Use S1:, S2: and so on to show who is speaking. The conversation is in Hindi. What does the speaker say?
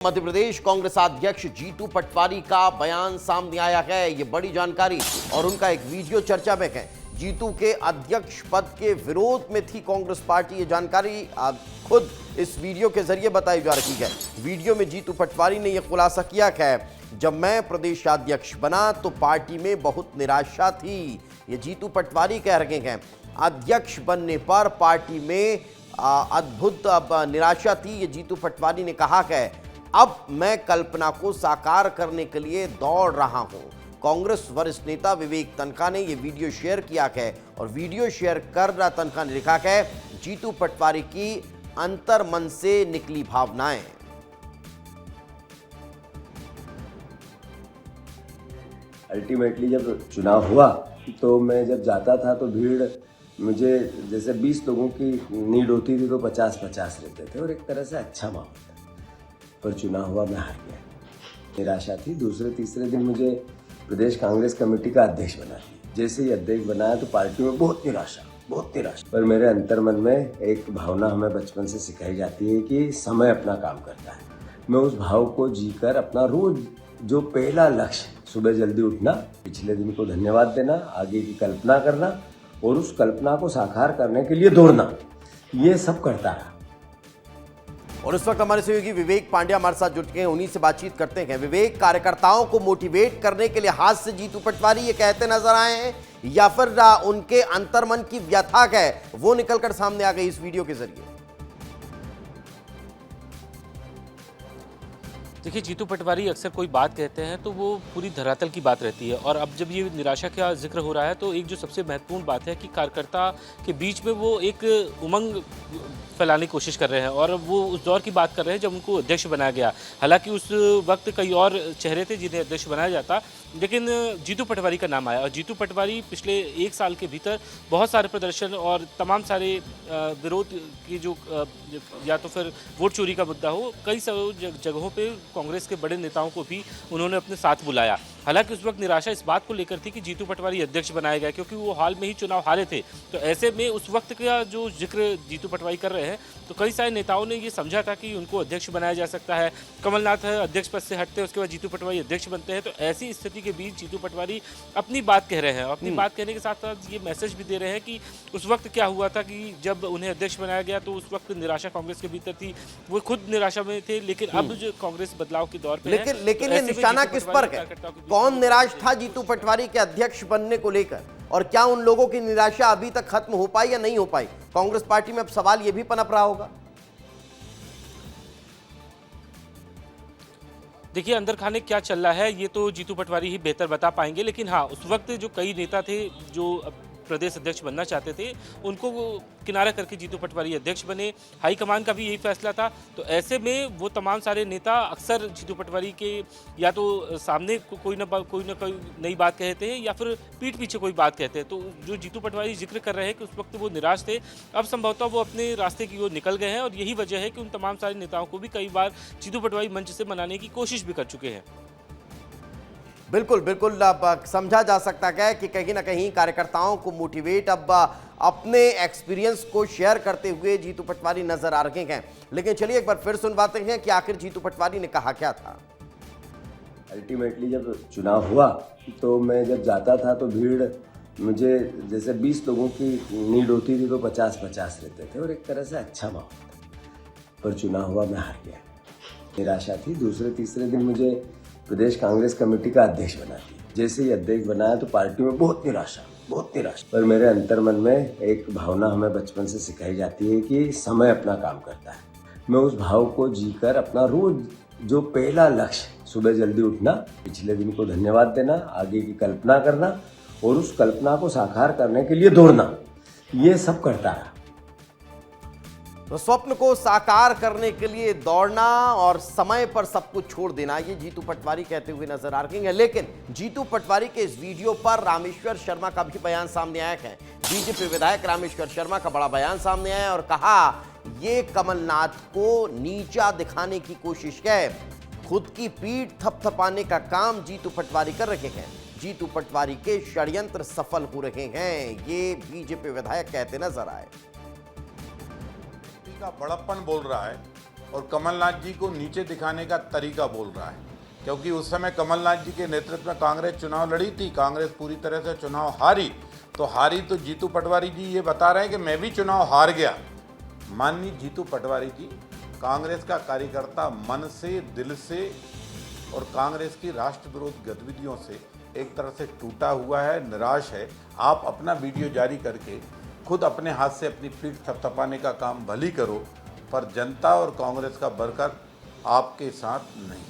S1: मध्य प्रदेश कांग्रेस अध्यक्ष जीतू पटवारी का बयान सामने आया है। ये बड़ी जानकारी और उनका एक वीडियो चर्चा में है। जीतू के अध्यक्ष पद के विरोध में थी कांग्रेस पार्टी। ये जानकारी खुद इस वीडियो के जरिए बताई जा रही है। वीडियो में जीतू पटवारी ने यह खुलासा किया है, जब मैं प्रदेश अध्यक्ष बना तो पार्टी में बहुत निराशा थी। ये जीतू पटवारी कह रहे हैं, अध्यक्ष बनने पर पार्टी में अद्भुत निराशा थी। ये जीतू पटवारी ने कहा है, अब मैं कल्पना को साकार करने के लिए दौड़ रहा हूं। कांग्रेस वरिष्ठ नेता विवेक तन्खा ने यह वीडियो शेयर किया है और वीडियो शेयर कर रहा तन्खा ने लिखा है, जीतू पटवारी की अंतर मन से निकली भावनाएं।
S2: अल्टीमेटली जब चुनाव हुआ तो मैं जब जाता था तो भीड़ मुझे जैसे 20 लोगों की नीड होती थी तो 50-50 रहते थे और एक तरह से अच्छा माहौल था। पर चुनाव हुआ, मैं हार गया। निराशा थी। दूसरे तीसरे दिन मुझे प्रदेश कांग्रेस कमेटी का अध्यक्ष बना दिया। जैसे ही अध्यक्ष बनाया तो पार्टी में बहुत निराशा। पर मेरे अंतर्मन में एक भावना हमें बचपन से सिखाई जाती है कि समय अपना काम करता है। मैं उस भाव को जीकर अपना रोज जो पहला लक्ष्य, सुबह जल्दी उठना, पिछले दिन को धन्यवाद देना, आगे की कल्पना करना और उस कल्पना को साकार करने के लिए दौड़ना, ये सब करता रहा।
S1: और इस वक्त हमारे सहयोगी विवेक पांड्या हमारे साथ जुट गए हैं, उन्हीं से बातचीत करते हैं। विवेक, कार्यकर्ताओं को मोटिवेट करने के लिहाज से जीतू पटवारी ये कहते नजर आए हैं या फिर उनके अंतर्मन की व्यथा है वो निकलकर सामने आ गई इस वीडियो के जरिए?
S3: देखिए, जीतू पटवारी अक्सर कोई बात कहते हैं तो वो पूरी धरातल की बात रहती है और अब जब ये निराशा का जिक्र हो रहा है तो एक जो सबसे महत्वपूर्ण बात है कि कार्यकर्ता के बीच में वो एक उमंग फैलाने की कोशिश कर रहे हैं और वो उस दौर की बात कर रहे हैं जब उनको अध्यक्ष बनाया गया। हालांकि उस वक्त कई और चेहरे थे जिन्हें अध्यक्ष बनाया जाता, लेकिन जीतू पटवारी का नाम आया और जीतू पटवारी पिछले 1 साल के भीतर बहुत सारे प्रदर्शन और तमाम सारे विरोध की जो या तो फिर वोट चोरी का मुद्दा हो, कई सारी जगहों पे कांग्रेस के बड़े नेताओं को भी उन्होंने अपने साथ बुलाया। हालांकि उस वक्त निराशा इस बात को लेकर थी कि जीतू पटवारी अध्यक्ष बनाया गया क्योंकि वो हाल में ही चुनाव हारे थे। तो ऐसे में उस वक्त का जो जिक्र जीतू पटवारी कर रहे हैं तो कई सारे नेताओं ने ये समझा था कि उनको अध्यक्ष बनाया जा सकता है। कमलनाथ अध्यक्ष पद से हटते हैं, उसके बाद जीतू पटवारी अध्यक्ष बनते हैं। तो ऐसी स्थिति के बीच जीतू पटवारी अपनी बात कह रहे हैं। अपनी बात कहने के साथ साथ ये मैसेज भी दे रहे हैं कि उस वक्त क्या हुआ था कि जब उन्हें अध्यक्ष बनाया गया तो उस वक्त निराशा कांग्रेस के भीतर थी, वो खुद निराशा में थे। लेकिन अब जो कांग्रेस बदलाव के दौर पे
S1: लेकिन ये निशाना किस पर है? कौन निराश था जीतू पटवारी के अध्यक्ष बनने को लेकर और क्या उन लोगों की निराशा अभी तक खत्म हो पाई या नहीं हो पाई? कांग्रेस पार्टी में अब सवाल यह भी पनप रहा होगा।
S3: देखिए, अंदर खाने क्या चल रहा है ये तो जीतू पटवारी ही बेहतर बता पाएंगे, लेकिन हाँ, उस वक्त जो कई नेता थे जो प्रदेश अध्यक्ष बनना चाहते थे उनको किनारा करके जीतू पटवारी अध्यक्ष बने। हाईकमान का भी यही फैसला था। तो ऐसे में वो तमाम सारे नेता अक्सर जीतू पटवारी के या तो सामने कोई ना कोई नई बात कहते हैं या फिर पीठ पीछे कोई बात कहते हैं। तो जो जीतू पटवारी जिक्र कर रहे हैं कि उस वक्त वो निराश थे, अब संभवतः वो अपने रास्ते की ओर निकल गए हैं और यही वजह है कि उन तमाम सारे नेताओं को भी कई बार जीतू पटवारी मंच से मनाने की कोशिश भी कर चुके हैं।
S1: बिल्कुल अब समझा जा सकता है कि कहीं ना कहीं कार्यकर्ताओं को मोटिवेट अब अपने एक्सपीरियंस को शेयर करते हुए जीतू पटवारी नजर आ रहे हैं। लेकिन चलिए एक बार फिर सुनवाते हैं कि आखिर जीतू पटवारी ने कहा क्या था।
S2: अल्टीमेटली जब चुनाव हुआ तो मैं जब जाता था तो भीड़ मुझे जैसे 20 लोगों की नीड होती थी तो 50-50 रहते थे और एक तरह से अच्छा माहौल था। पर चुनाव हुआ, मैं हार गया। निराशा थी। दूसरे तीसरे दिन मुझे प्रदेश कांग्रेस कमेटी का अध्यक्ष बना दिया। जैसे ही अध्यक्ष बनाया तो पार्टी में बहुत निराशा। पर मेरे अंतर्मन में एक भावना हमें बचपन से सिखाई जाती है कि समय अपना काम करता है। मैं उस भाव को जीकर अपना रोज जो पहला लक्ष्य, सुबह जल्दी उठना, पिछले दिन को धन्यवाद देना, आगे की कल्पना करना और उस कल्पना को साकार करने के लिए दौड़ना, ये सब करता रहा।
S1: तो स्वप्न को साकार करने के लिए दौड़ना और समय पर सब कुछ छोड़ देना, ये जीतू पटवारी कहते हुए नजर आ रहे हैं। लेकिन जीतू पटवारी के इस वीडियो पर रामेश्वर शर्मा का भी बयान सामने आया है। बीजेपी विधायक रामेश्वर शर्मा का बड़ा बयान सामने आया और कहा, ये कमलनाथ को नीचा दिखाने की कोशिश है। खुद की पीठ थपथपाने का काम जीतू पटवारी कर रहे हैं। जीतू पटवारी के षड्यंत्र सफल हो रहे हैं, ये बीजेपी विधायक कहते नजर आए।
S4: का बड़प्पन बोल रहा है और कमलनाथ जी को नीचे दिखाने का तरीका बोल रहा है, क्योंकि उस समय कमलनाथ जी के नेतृत्व में कांग्रेस चुनाव लड़ी थी, कांग्रेस पूरी तरह से चुनाव हारी तो जीतू पटवारी जी ये बता रहे हैं कि मैं भी चुनाव हार गया। माननीय जीतू पटवारी जी कांग्रेस का कार्यकर्ता मन से, दिल से और कांग्रेस की राष्ट्र विरोध गतिविधियों से एक तरह से टूटा हुआ है, निराश है। आप अपना वीडियो जारी करके खुद अपने हाथ से अपनी पीठ थपथपाने का काम भली करो, पर जनता और कांग्रेस का वर्कर आपके साथ नहीं।